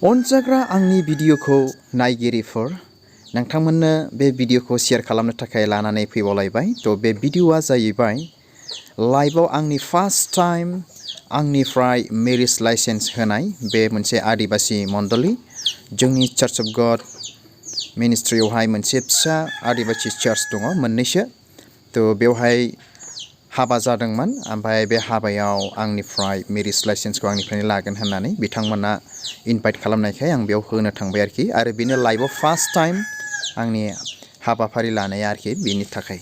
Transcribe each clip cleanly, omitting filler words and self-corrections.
अनजाग्रा आंनि भिडिअखौ नायगिरिफोर नोंथांमोननो बे भिडिअखौ शेयार खालामनो थाखाय लानानै फैबावलायबाय। थ' बे भिडिअआ जाहैबाय लाइभआव आंनि फार्स्ट टाइम आंनिफ्राय मेरिज लाइसेन्स होनाय बे मोनसे आदिबासी मण्डली जोंनि चार्च अफ गड मिनिस्ट्रियावहाय मोनसे फिसा आदिबासी चार्च दङ मोननैसो। थ' बेवहाय हाबा जादोंमोन ओमफ्राय बे हाबायाव आंनिफ्राय मेरिज लाइसेन्सखौ आंनिफ्रायनो लागोन होननानै बिथांमोना इनभाइट खालामनायखाय आं बेयाव होनो थांबाय आरोखि। आरो बेनो लाइभआव फार्स्ट टाइम आंनि हाबाफारि लानाया आरोखि, बेनि थाखाय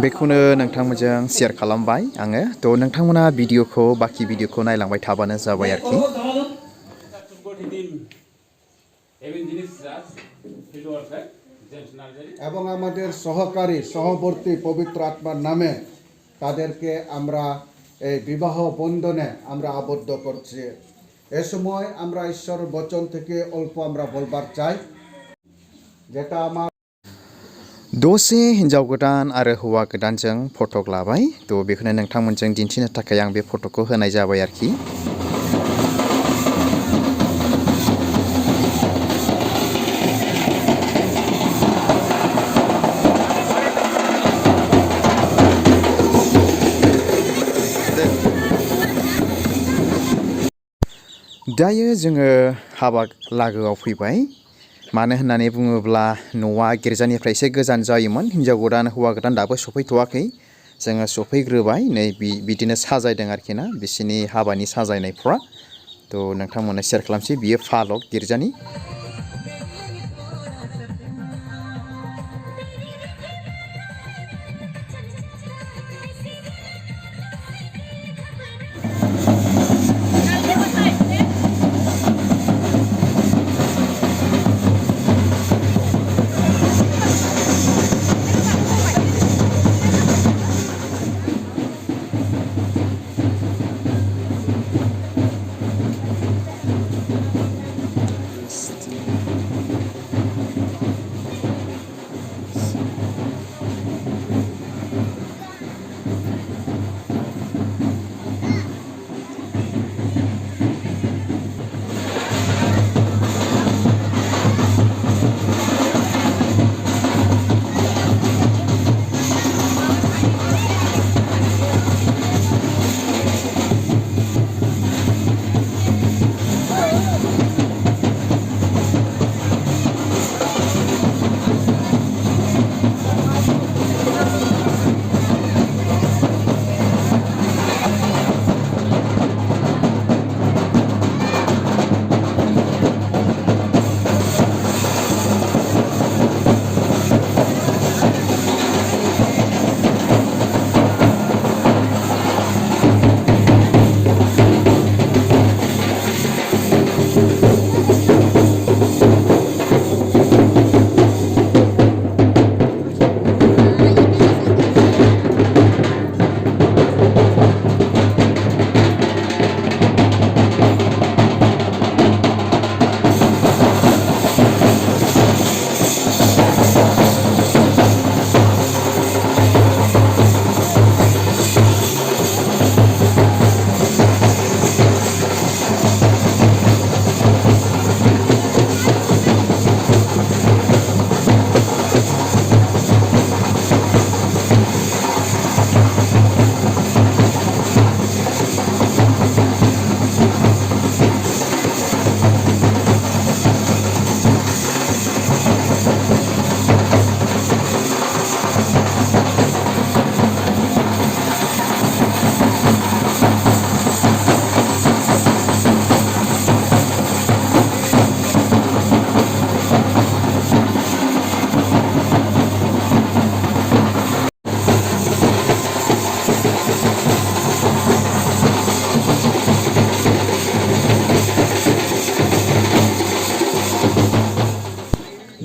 बेखौनो नोंथांमोनजों शेयार खालामबाय आङो। थ' नोंथांमोना भिडिअखौ बाखि भिडिअखौ नायलांबाय थाबानो जाबाय आरोखि। এবং আমাদের সহকারী সহবর্তী পবিত্র আত্মার নামে তাদেরকে আমরা এই বিবাহ বন্ধনে আমরা আবদ্ধ করছি। এ সময় আমরা ঈশ্বরের বচন থেকে অল্প আমরা বলবার চাই, যেটা আমার दसे हिन्जाव गोदान आरो हौवा गोदानजों फटक लाबाय। थ' बेखौनो नोंथांमोनजों दिन्थिनो थाखाय आं बे फटकखौ होनाय जाबाय आरोखि। दायो जोङो हाबा लागोआव फैबाय। मानो होननानै बुङोब्ला न'आ गिर्जानिफ्राय एसे गोजान जायोमोन। हिन्जाव गोदान हौवा गोदान दाबो सफैथ'वाखै, जोङो सफैग्रोबाय। नै बिदिनो साजायदों आरोखि ना बिसिनि हाबानि साजायनायफ्रा। थ' नोंथांमोननो शेयार खालामसै। बियो फालक गिर्जानि।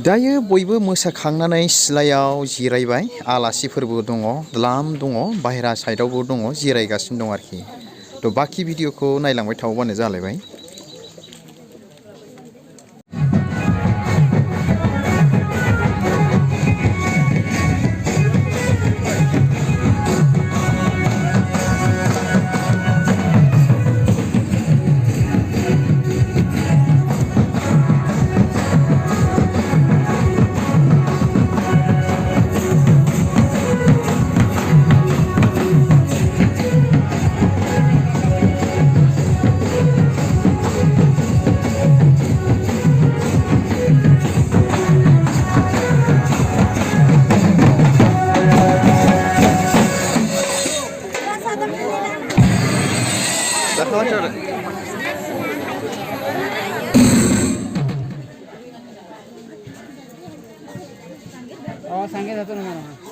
दायो बयबो मोसाखांनानै सिलायाव जिरायबाय। आलासिफोरबो दङ, द्लाम दङ, बाहेरा साइडआवबो दङ, जिरायगासिनो दं आरोखि। थ' बाखि भिडिअखौ नायलांबाय थाबानो जालायबाय। sange satu nama.